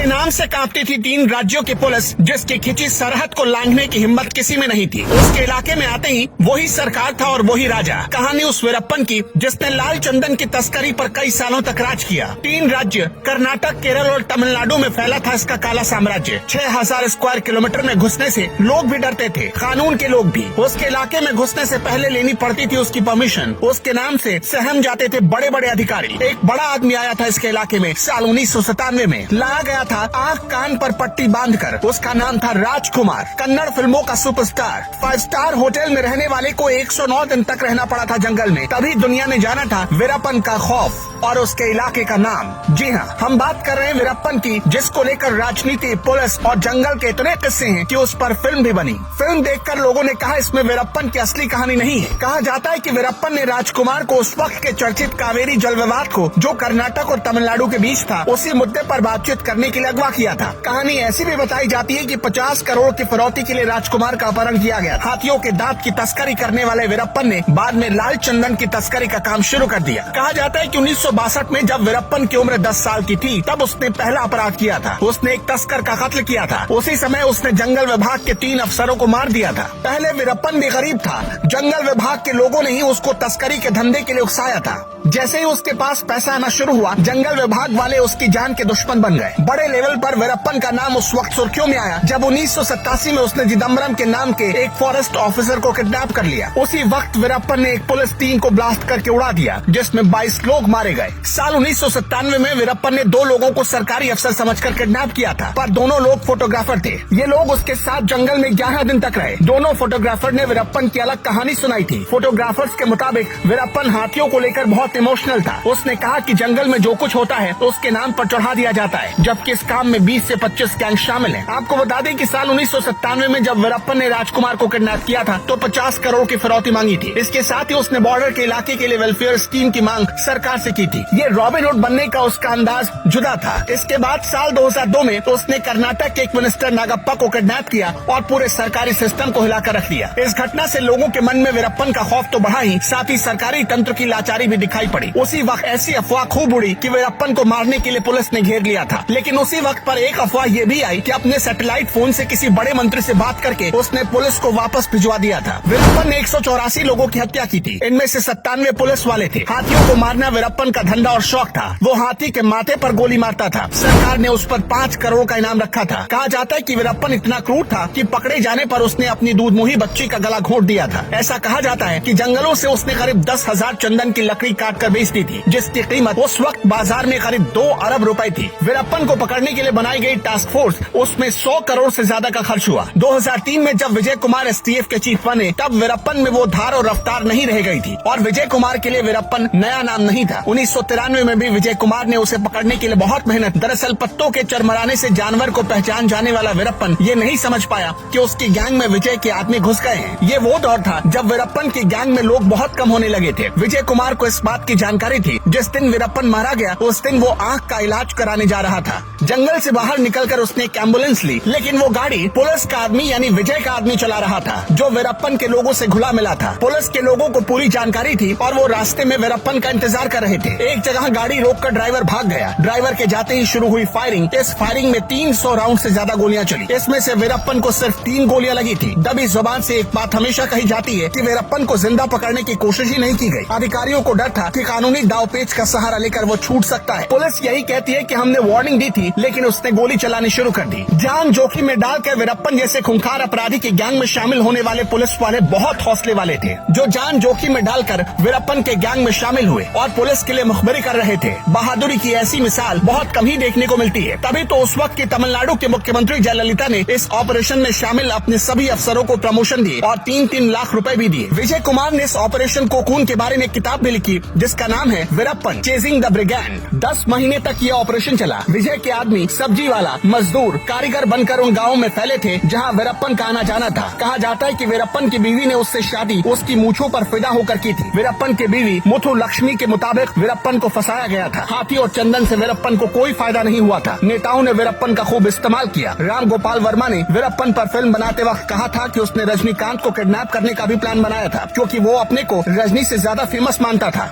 जिसके नाम से कांपती थी 3 राज्यों की पुलिस, जिसकी खिंची सरहद को लांघने की हिम्मत किसी में नहीं थी। उसके इलाके में आते ही वही सरकार था और वही राजा। कहानी उस वीरप्पन की जिसने लाल चंदन की तस्करी पर कई सालों तक राज किया। 3 राज्य कर्नाटक, केरल और तमिलनाडु में फैला था इसका काला साम्राज्य। 6000 स्क्वायर किलोमीटर में घुसने से लोग भी डरते थे, कानून के लोग भी। उसके इलाके में घुसने से पहले लेनी पड़ती थी उसकी परमिशन। उसके नाम से सहम जाते थे बड़े बड़े अधिकारी। एक बड़ा आदमी आया था इसके इलाके में साल 1997 में। लाया गया था आंख कान पर पट्टी बांधकर। उसका नाम था राजकुमार, कन्नड़ फिल्मों का सुपरस्टार। 5 स्टार होटल में रहने वाले को 109 दिन तक रहना पड़ा था जंगल में, तभी दुनिया ने जाना था वीरप्पन का खौफ और उसके इलाके का नाम। जी हाँ, हम बात कर रहे हैं वीरप्पन की, जिसको लेकर राजनीति, पुलिस और जंगल के इतने किस्से हैं कि उस पर फिल्म भी बनी। फिल्म देखकर लोगों ने कहा इसमें वीरप्पन की असली कहानी नहीं है। कहा जाता है कि वीरप्पन ने राजकुमार को उस वक्त के चर्चित कावेरी जल विवाद को, जो कर्नाटक और तमिलनाडु के बीच था, उसी मुद्दे पर बातचीत करने के लिए अगवा किया था। कहानी ऐसी भी बताई जाती है कि 50 करोड़ की फिरौती के लिए राजकुमार का अपहरण किया गया। हाथियों के दांत की तस्करी करने वाले वीरप्पन ने बाद में लाल चंदन की तस्करी का काम शुरू कर दिया। कहा जाता है कि 1962 में जब वीरप्पन की उम्र 10 साल की थी, तब उसने पहला अपराध किया था। उसने एक तस्कर का कत्ल किया था। उसी समय उसने जंगल विभाग के 3 अफसरों को मार दिया था। पहले वीरप्पन भी गरीब था। जंगल विभाग के लोगों ने ही उसको तस्करी के धंधे के लिए उकसाया था। जैसे ही उसके पास पैसा आना शुरू हुआ, जंगल विभाग वाले उसकी जान के दुश्मन बन गए। बड़े लेवल पर वीरप्पन का नाम उस वक्त सुर्खियों में आया जब 1987 में उसने चिदम्बरम के नाम के एक फॉरेस्ट ऑफिसर को किडनैप कर लिया। उसी वक्त वीरप्पन ने एक पुलिस टीम को ब्लास्ट करके उड़ा दिया, जिसमें 22 लोग मारे गए। साल 1997 में वीरप्पन ने 2 लोगों को सरकारी अफसर समझकर किडनैप किया था, पर दोनों लोग फोटोग्राफर थे। ये लोग उसके साथ जंगल में 11 दिन तक रहे। दोनों फोटोग्राफर ने वीरप्पन की अलग कहानी सुनाई थी। फोटोग्राफर्स के मुताबिक वीरप्पन हाथियों को लेकर बहुत इमोशनल था। उसने कहा कि जंगल में जो कुछ होता है तो उसके नाम पर चढ़ा दिया जाता है, जबकि इस काम में 20 से 25 गैंग शामिल हैं। आपको बता दें कि साल 1997 में जब वीरप्पन ने राजकुमार को किडनैप किया था तो 50 करोड़ की फिरौती मांगी थी। इसके साथ ही उसने बॉर्डर के इलाके के लिए वेलफेयर स्कीम की मांग सरकार से की थी। ये रॉबिन हुड बनने का उसका अंदाज जुदा था। इसके बाद साल 2002 में तो उसने कर्नाटक के एक मिनिस्टर नागप्पा को किडनैप किया और पूरे सरकारी सिस्टम को हिलाकर रख दिया। इस घटना से लोगों के मन में वीरप्पन का खौफ तो बढ़ा ही, साथ ही सरकारी तंत्र की लाचारी भी दिखाई पड़ी। उसी वक्त ऐसी अफवाह खूब उड़ी कि वीरप्पन को मारने के लिए पुलिस ने घेर लिया था। लेकिन उसी वक्त पर एक अफवाह ये भी आई कि अपने सैटेलाइट फोन से किसी बड़े मंत्री से बात करके उसने पुलिस को वापस भिजवा दिया था। वीरप्पन ने 184 लोगों की हत्या की थी। इनमें से 97 पुलिस वाले थे। हाथियों को मारना वीरप्पन का धंधा और शौक था। वो हाथी के माथे पर गोली मारता था। सरकार ने उस पर 5 करोड़ का इनाम रखा था। कहा जाता है कि वीरप्पन इतना क्रूर था कि पकड़े जाने पर उसने अपनी दूध मुही बच्ची का गला घोंट दिया था। ऐसा कहा जाता है कि जंगलों से उसने करीब 10,000 चंदन की लकड़ी काट कर बेच दी थी, जिसकी कीमत उस वक्त बाजार में करीब 2 अरब रुपए थी। वीरप्पन को पकड़ने के लिए बनाई गई टास्क फोर्स, उसमें 100 करोड़ से ज्यादा का खर्च हुआ। 2003 में जब विजय कुमार STF के चीफ बने, तब वीरप्पन में वो धार और रफ्तार नहीं रह गई थी और विजय कुमार के लिए वीरप्पन नया नाम नहीं था। 1993 में भी विजय कुमार ने उसे पकड़ने के लिए बहुत मेहनत। दरअसल पत्तों के चरमराने से जानवर को पहचान जाने वाला वीरप्पन ये नहीं समझ पाया कि उसकी गैंग में विजय के आदमी घुस गए हैं। ये वो दौर था जब वीरप्पन की गैंग में लोग बहुत कम होने लगे थे। विजय कुमार को इस बात की जानकारी थी। जिस दिन वीरप्पन मारा गया उस दिन वो आंख का इलाज कराने जा रहा था। जंगल से बाहर निकलकर उसने एक एम्बुलेंस ली, लेकिन वो गाड़ी पुलिस का आदमी यानी विजय का आदमी चला रहा था, जो वीरप्पन के लोगों से घुला मिला था। पुलिस के लोगों को पूरी जानकारी थी और वो रास्ते में वीरप्पन का इंतजार कर रहे थे। एक जगह गाड़ी रोककर ड्राइवर भाग गया। ड्राइवर के जाते ही शुरू हुई फायरिंग। इस फायरिंग में 300 राउंड से ज्यादा गोलियां चली। इसमें से वीरप्पन को सिर्फ 3 गोलियां लगी थी। दबी जुबान से एक बात हमेशा कही जाती है कि वीरप्पन को जिंदा पकड़ने की कोशिश ही नहीं की गई। अधिकारियों को डर था कि कानूनी दावपेच का सहारा लेकर वो छूट सकता है। पुलिस यही कहती है कि हमने वार्निंग दी थी, लेकिन उसने गोली चलानी शुरू कर दी। जान जोखिम में डालकर वीरप्पन जैसे खूंखार अपराधी की गैंग में शामिल होने वाले पुलिस वाले बहुत हौसले वाले थे, जो जान जोखिम में डालकर वीरप्पन के गैंग में शामिल हुए और पुलिस के लिए मुखबिरी कर रहे थे। बहादुरी की ऐसी मिसाल बहुत कम ही देखने को मिलती है। तभी तो उस वक्त की तमिलनाडु के मुख्यमंत्री जयललिता ने इस ऑपरेशन में शामिल अपने सभी अफसरों को प्रमोशन दिए और 3-3 लाख रुपए भी दिए। विजय कुमार ने इस ऑपरेशन कोकून के बारे में किताब भी लिखी, जिसका नाम है वीरप्पन चेजिंग द ब्रिगेंड। 10 महीने तक ये ऑपरेशन चला। विजय के आदमी सब्जी वाला, मजदूर, कारीगर बनकर उन गाँवों में फैले थे जहाँ वीरप्पन का आना जाना था। कहा जाता है कि वीरप्पन की बीवी ने उससे शादी उसकी मूछों पर फिदा होकर की थी। वीरप्पन की बीवी मुथु लक्ष्मी के मुताबिक वीरप्पन को फंसाया गया था। हाथी और चंदन से वीरप्पन को कोई फायदा नहीं हुआ था। नेताओं ने वीरप्पन का खूब इस्तेमाल किया। राम गोपाल वर्मा ने वीरप्पन पर फिल्म बनाते वक्त कहा था कि उसने रजनीकांत को किडनैप करने का भी प्लान बनाया था, क्योंकि वो अपने को रजनी से ज्यादा फेमस मानता था।